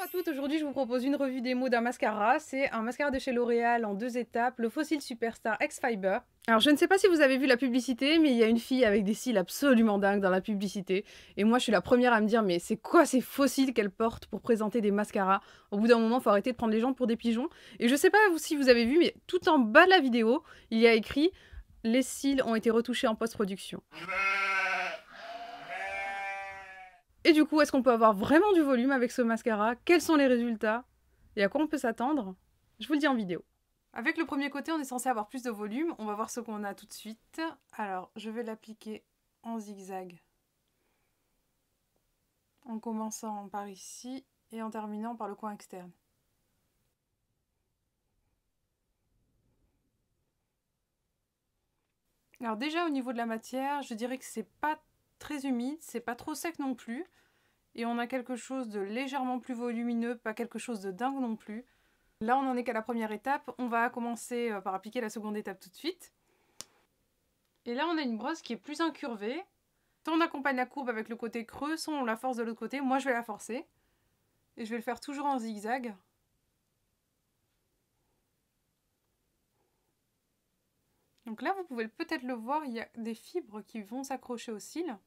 Bonjour à toutes, aujourd'hui je vous propose une revue démo d'un mascara. C'est un mascara de chez L'Oréal en 2 étapes, le Fossil Superstar X Fiber. Alors je ne sais pas si vous avez vu la publicité, mais il y a une fille avec des cils absolument dingues dans la publicité. Et moi je suis la première à me dire, mais c'est quoi ces faux cils qu'elle porte pour présenter des mascaras? Au bout d'un moment, faut arrêter de prendre les gens pour des pigeons. Et je sais pas si vous avez vu, mais tout en bas de la vidéo, il y a écrit « Les cils ont été retouchés en post-production ». Et du coup, est-ce qu'on peut avoir vraiment du volume avec ce mascara? Quels sont les résultats? Et à quoi on peut s'attendre? Je vous le dis en vidéo. Avec le premier côté, on est censé avoir plus de volume. On va voir ce qu'on a tout de suite. Alors, je vais l'appliquer en zigzag. En commençant par ici et en terminant par le coin externe. Alors déjà, au niveau de la matière, je dirais que c'est pas très humide, c'est pas trop sec non plus. Et on a quelque chose de légèrement plus volumineux, pas quelque chose de dingue non plus. Là, on n'en est qu'à la première étape. On va commencer par appliquer la seconde étape tout de suite. Et là, on a une brosse qui est plus incurvée. Soit on accompagne la courbe avec le côté creux, soit on la force de l'autre côté. Moi, je vais la forcer. Et je vais le faire toujours en zigzag. Donc là, vous pouvez peut-être le voir, il y a des fibres qui vont s'accrocher aux cils.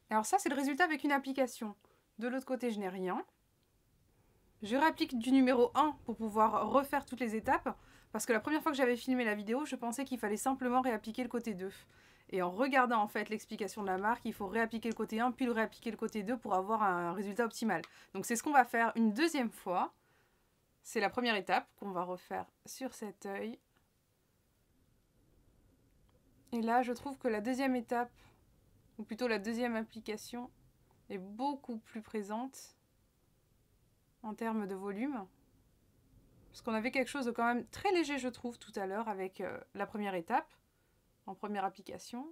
Alors ça, c'est le résultat avec une application. De l'autre côté, je n'ai rien. Je réapplique du numéro 1 pour pouvoir refaire toutes les étapes. Parce que la première fois que j'avais filmé la vidéo, je pensais qu'il fallait simplement réappliquer le côté 2. Et en regardant en fait l'explication de la marque, il faut réappliquer le côté 1 puis le réappliquer le côté 2 pour avoir un résultat optimal. Donc c'est ce qu'on va faire une deuxième fois. C'est la première étape qu'on va refaire sur cet œil. Et là, je trouve que la deuxième étape, ou plutôt la deuxième application, est beaucoup plus présente en termes de volume. Parce qu'on avait quelque chose de quand même très léger, je trouve, tout à l'heure avec la première étape, en première application.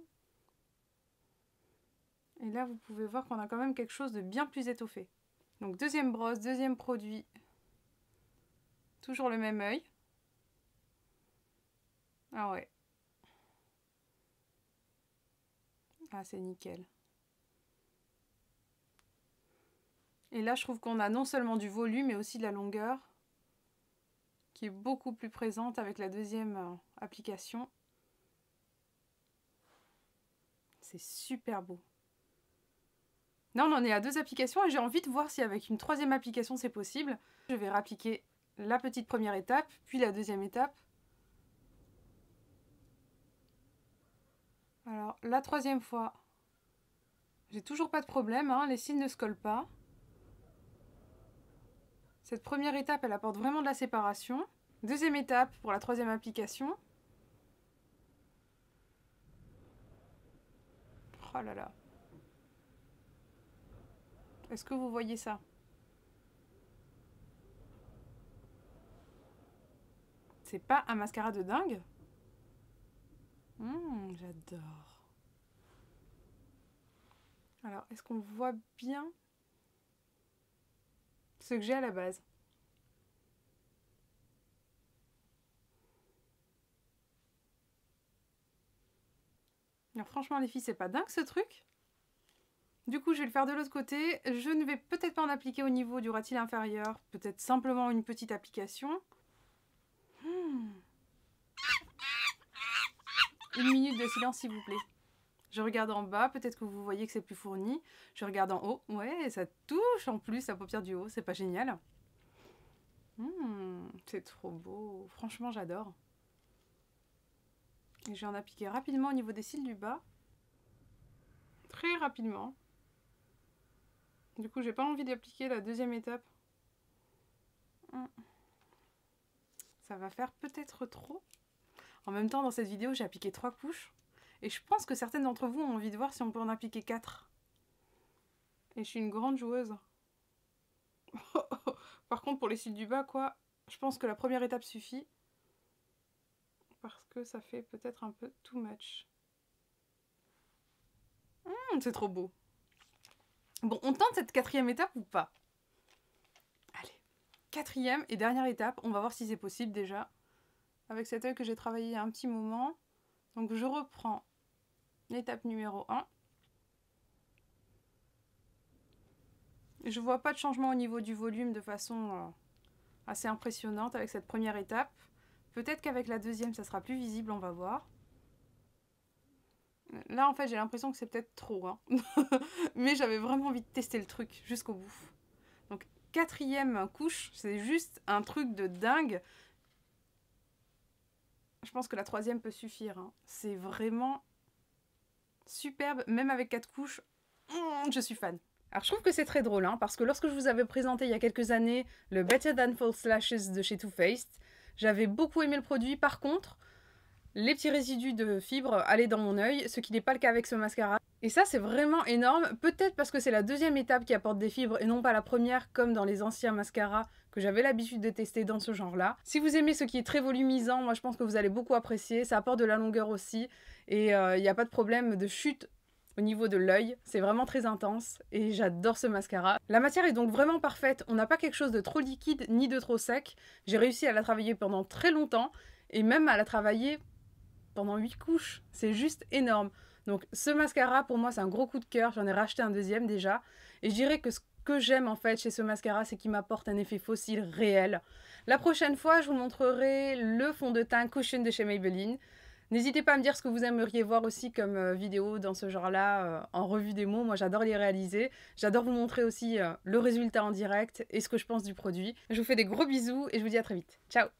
Et là, vous pouvez voir qu'on a quand même quelque chose de bien plus étoffé. Donc deuxième brosse, deuxième produit, toujours le même œil. Ah ouais. Ah, c'est nickel. Et là, je trouve qu'on a non seulement du volume, mais aussi de la longueur, qui est beaucoup plus présente avec la deuxième application. C'est super beau. Là, on en est à 2 applications et j'ai envie de voir si avec une troisième application, c'est possible. Je vais réappliquer la petite première étape, puis la deuxième étape. Alors, la troisième fois, j'ai toujours pas de problème, hein, les cils ne se collent pas. Cette première étape, elle apporte vraiment de la séparation. Deuxième étape pour la troisième application. Oh là là. Est-ce que vous voyez ça? C'est pas un mascara de dingue? J'adore. Alors, est-ce qu'on voit bien ce que j'ai à la base? Alors franchement les filles, c'est pas dingue ce truc? Du coup, je vais le faire de l'autre côté. Je ne vais peut-être pas en appliquer au niveau du ras de cils inférieur. Peut-être simplement une petite application. Une minute de silence, s'il vous plaît. Je regarde en bas. Peut-être que vous voyez que c'est plus fourni. Je regarde en haut. Ouais, ça touche en plus la paupière du haut. C'est pas génial? C'est trop beau. Franchement, j'adore. Et je vais en appliquer rapidement au niveau des cils du bas. Très rapidement. Du coup, j'ai pas envie d'appliquer la deuxième étape. Ça va faire peut-être trop. En même temps, dans cette vidéo, j'ai appliqué 3 couches. Et je pense que certaines d'entre vous ont envie de voir si on peut en appliquer 4. Et je suis une grande joueuse. Par contre, pour les cils du bas, quoi, je pense que la première étape suffit. Parce que ça fait peut-être un peu too much. C'est trop beau. Bon, on tente cette quatrième étape ou pas? Allez, quatrième et dernière étape. On va voir si c'est possible déjà. Avec cet œil que j'ai travaillé un petit moment. Donc je reprends l'étape numéro 1. Je vois pas de changement au niveau du volume de façon assez impressionnante avec cette première étape. Peut-être qu'avec la deuxième, ça sera plus visible, on va voir. Là, en fait, j'ai l'impression que c'est peut-être trop, hein. Mais j'avais vraiment envie de tester le truc jusqu'au bout. Donc, quatrième couche, c'est juste un truc de dingue. Je pense que la troisième peut suffire, hein. C'est vraiment superbe, même avec 4 couches. Je suis fan. Alors, je trouve que c'est très drôle, hein, parce que lorsque je vous avais présenté il y a quelques années le Better Than False Lashes de chez Too Faced, j'avais beaucoup aimé le produit. Par contre, les petits résidus de fibres allaient dans mon œil, ce qui n'est pas le cas avec ce mascara. Et ça, c'est vraiment énorme. Peut-être parce que c'est la deuxième étape qui apporte des fibres et non pas la première, comme dans les anciens mascaras que j'avais l'habitude de tester dans ce genre-là. Si vous aimez ce qui est très volumisant, moi je pense que vous allez beaucoup apprécier. Ça apporte de la longueur aussi. Et il n'y a pas de problème de chute au niveau de l'œil. C'est vraiment très intense et j'adore ce mascara. La matière est donc vraiment parfaite. On n'a pas quelque chose de trop liquide ni de trop sec. J'ai réussi à la travailler pendant très longtemps et même à la travailler pendant 8 couches. C'est juste énorme. Donc ce mascara, pour moi, c'est un gros coup de cœur. J'en ai racheté un deuxième déjà. Et je dirais que ce que j'aime en fait chez ce mascara, c'est qu'il m'apporte un effet fossile réel. La prochaine fois, je vous montrerai le fond de teint Cushion de chez Maybelline. N'hésitez pas à me dire ce que vous aimeriez voir aussi comme vidéo dans ce genre-là, en revue démo. Moi, j'adore les réaliser. J'adore vous montrer aussi le résultat en direct et ce que je pense du produit. Je vous fais des gros bisous et je vous dis à très vite. Ciao!